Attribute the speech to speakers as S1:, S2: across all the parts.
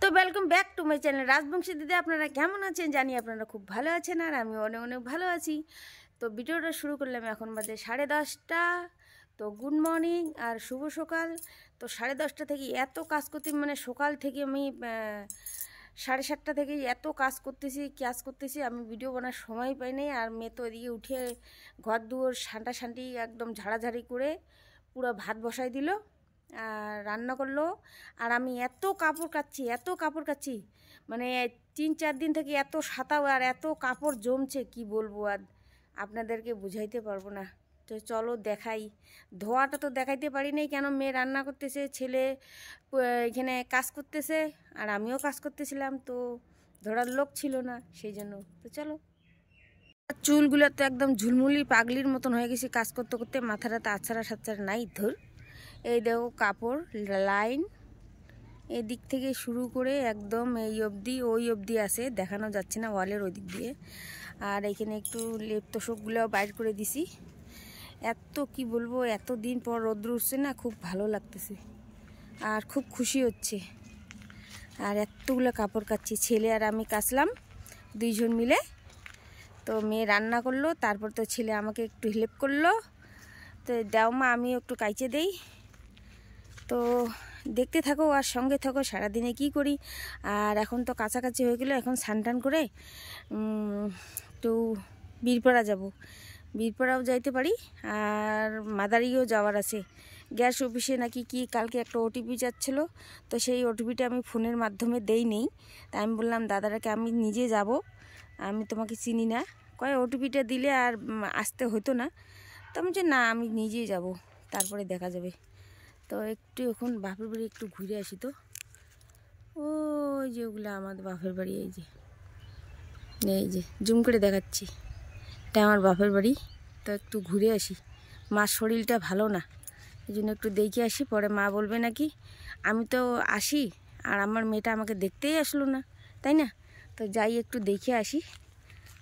S1: তো welcome back to my channel Rajbanshi দিদি। আপনারা কেমন আছেন জানি আপনারা খুব ভালো আছেন, আর আমি অনেক অনেক ভালো আছি। তো ভিডিওটা শুরু করলাম, এখন বাজে 10:30। তো গুড মর্নিং আর শুভ সকাল। তো 10:30 থেকে এত কাজ করতে, মানে সকাল থেকে আমি 7:30 থেকে এত কাজ করতেছি আমি ভিডিও বানার সময় পাই নাই। আর মেয়ে তো এদিকে উঠে ঘর দুয়ার সাঁটাসাঁটি একদম ঝাড়াঝাড়ি করে পুরো ভাত বসাই দিল আর রান্না করলো। আর আমি এত কাপড় কাচ্ছি মানে 3-4 দিন থেকে এত সাতাও আর এত কাপড় জমছে কি বলবো, আর আপনাদেরকে বুঝাইতে পারবো না। তো চলো দেখাই। ধোয়াটা তো দেখাইতে পারি নাই, কেন মেয়ে রান্না করতেছে, ছেলে এখানে কাজ করতেছে আর আমিও কাজ করতেছিলাম, তো ধরার লোক ছিল না সেই জন্য। তো চলো। চুলগুলো তো একদম ঝুলমুলি পাগলির মতন হয়ে গেছি কাজ করতে করতে, মাথাটা তো আছাড়া সাচ্ছাড়া নাই ধর। এই দেখো কাপড় লাইন এই দিক থেকে শুরু করে একদম এই অবধি ওই অবধি আছে, দেখানো যাচ্ছে না ওয়ালের ওই দিক দিয়ে। আর এখানে একটু লেপ তোষকগুলো বাইর করে দিছি। এত কি বলবো, এত দিন পর রোদ্র উঠছে না, খুব ভালো লাগতেছে আর খুব খুশি হচ্ছে। আর এতগুলো কাপড় কাচ্ছি, ছেলে আর আমি কাচলাম দুইজন মিলে। তো মেয়ে রান্না করলো, তারপর তো ছেলে আমাকে একটু হেল্প করলো। তো দাও মা আমিও একটু কাইচে দেই। তো দেখতে থাকো আর সঙ্গে থাকো সারাদিনে কি করি। আর এখন তো কাছাকাছি হয়ে গেলো, এখন স্নান করে একটু বীরপাড়া যাব, বীরপাড়াও যাইতে পারি। আর মাদারিও যাওয়ার আছে, গ্যাস অফিসে নাকি কি কালকে একটা ওটিপি যাচ্ছিলো, তো সেই ওটিপিটা আমি ফোনের মাধ্যমে দেই নেই। তাই আমি বললাম দাদাটাকে আমি নিজে যাব, আমি তোমাকে চিনি না, কয় ওটিপিটা দিলে আর আসতে হতো না। তো আমি যে না আমি নিজেই যাব, তারপরে দেখা যাবে। তো একটু এখন বাপের বাড়ি একটু ঘুরে আসি। তো ওই যে ওগুলো আমাদের বাপের বাড়ি, এই যে জুম করে দেখাচ্ছি, এটা আমার বাপের বাড়ি। তো একটু ঘুরে আসি, মার শরীরটা ভালো না, এই জন্য একটু দেখে আসি, পরে মা বলবে নাকি আমি তো আসি আর আমার মেয়েটা আমাকে দেখতেই আসলো না, তাই না? তো যাই একটু দেখে আসি।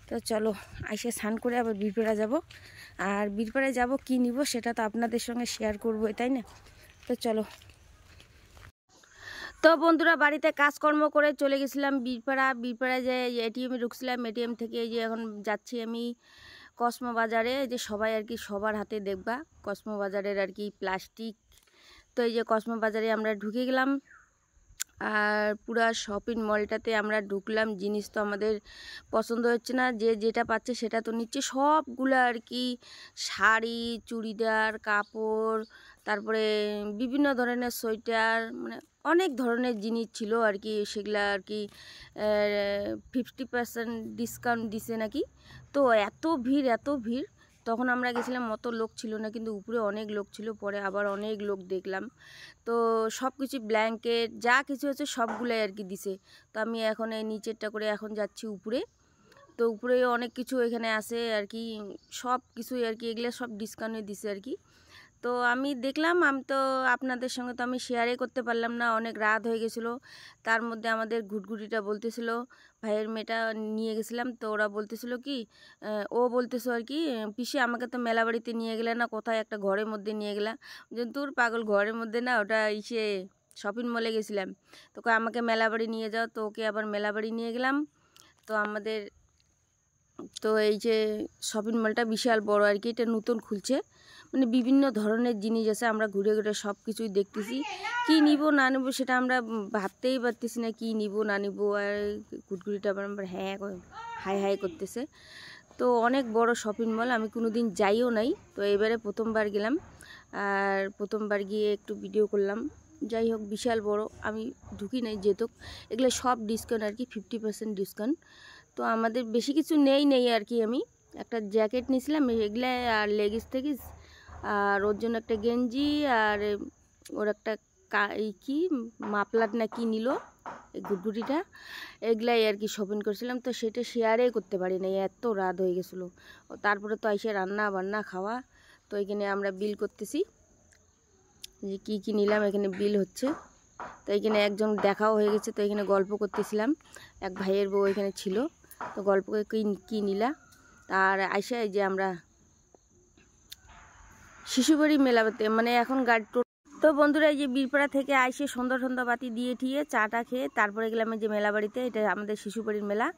S1: তো চলো আইসে স্নান করে আবার বীরপাড়া যাব। আর বীরপাড়ায় যাব কি নিব সেটা তো আপনাদের সঙ্গে শেয়ার করবো, তাই না? তো চলো। তো বন্ধুরা বাড়িতে কাজকর্ম করে চলে গেছিলাম বীরপাড়ায় যে এটিএমে ঢুকছিলাম, এটিএম থেকে এই যে এখন যাচ্ছি আমি কসমো বাজারে। যে সবাই আর কি সবার হাতে দেখবা কসমো বাজারের আর কি প্লাস্টিক। তো এই যে কসমো বাজারে আমরা ঢুকে গেলাম, আর পুরা শপিং মলটাতে আমরা ঢুকলাম। জিনিস তো আমাদের পছন্দ হচ্ছে না, যে যেটা পাচ্ছে সেটা তো নিচ্ছে সবগুলো আর কি, শাড়ি, চুড়িদার, কাপড়, তারপরে বিভিন্ন ধরনের সোয়েটার, মানে অনেক ধরনের জিনিস ছিল আর কি। সেগুলা আর কি 50% ডিসকাউন্ট দিছে নাকি। তো এত ভিড়, তখন আমরা গেছিলাম অত লোক ছিল না, কিন্তু উপরে অনেক লোক ছিল, পরে আবার অনেক লোক দেখলাম। তো সব কিছু ব্ল্যাঙ্কেট যা কিছু হচ্ছে সবগুলাই আর কি দিছে। তো আমি এখন এই নিচেরটা করে এখন যাচ্ছি উপরে। তো উপরে অনেক কিছু এখানে আছে আর কি, সব কিছুই আর কি, এগুলো সব ডিসকাউন্টে দিছে আর কি। তো আমি দেখলাম, আমি তো আপনাদের সঙ্গে তো আমি শেয়ারই করতে পারলাম না, অনেক রাত হয়ে গেছিলো। তার মধ্যে আমাদের ঘুটঘুটিটা বলতেছিল, ভাইয়ের মেয়েটা নিয়ে গেছিলাম, তো ওরা বলতেছিল কি, ও বলতেছো আর কি পিসি আমাকে তো মেলা বাড়িতে নিয়ে গেলে না, কোথায় একটা ঘরের মধ্যে নিয়ে গেলাম। যে তোর পাগল, ঘরের মধ্যে না, ওটা ইসে শপিং মলে গেছিলাম। তোকে আমাকে মেলা বাড়ি নিয়ে যাও, তো ওকে আবার মেলা বাড়ি নিয়ে গেলাম। তো আমাদের তো এই যে শপিং মলটা বিশাল বড় আর কি, এটা নতুন খুলছে, মানে বিভিন্ন ধরনের জিনিস আছে। আমরা ঘুরে ঘুরে সব কিছুই দেখতেছি, কি নিব না নিব সেটা আমরা ভাবতেই পারতেছি না, কি নিব না নিব। আর ঘুরঘুরিটা আবার হ্যাঁ হাই করতেছে। তো অনেক বড় শপিং মল, আমি কোনো দিন যাইও নাই, তো এবারে প্রথমবার গেলাম। আর প্রথমবার গিয়ে একটু ভিডিও করলাম। যাই হোক বিশাল বড়, আমি ঢুকি নাই যেহেতু। এগুলো সব ডিসকাউন্ট আর কি, 50% ডিসকাউন্ট। তো আমাদের বেশি কিছু নেই আর কি। আমি একটা জ্যাকেট নিয়েছিলাম এগুলা, আর লেগিস থেগিস, আর ওর জন্য একটা গেঞ্জি, আর ওর একটা কি মাপলাট না কি নিল এই গুটগুটিটা, এগুলাই আর কি শপিং করছিলাম। তো সেটা শেয়ারই করতে পারি না, এত রাত হয়ে গেছিলো। তারপরে তো এসে রান্না বান্না খাওয়া। তো এখানে আমরা বিল করতেছি যে কি নিলাম, এখানে বিল হচ্ছে। তো এখানে একজন দেখাও হয়ে গেছে, তো এখানে গল্প করতেছিলাম, এক ভাইয়ের বউ এখানে ছিল, তো গল্প করে কি নিলা। আর আইসা এই যে আমরা শিশুবাড়ি মেলাতে, মানে এখন গাড়ি তো বন্ধুরা, এই যে বীরপাড়া থেকে আইসে সন্ধ্যা বাতি দিয়ে ঠিয়ে চাটা খেয়ে তারপরে গেলাম এই যে মেলা বাড়িতে। এটা আমাদের শিশুবাড়ির মেলা।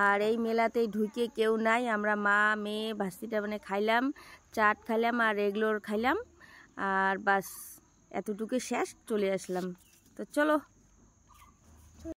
S1: আর এই মেলাতে ঢুকে কেউ নাই, আমরা মা মেয়ে ভাস্তিটা মানে খাইলাম, চাট খাইলাম আর এগলোর খাইলাম, আর বাস এতটুকু শেষ, চলে আসলাম। তো চলো।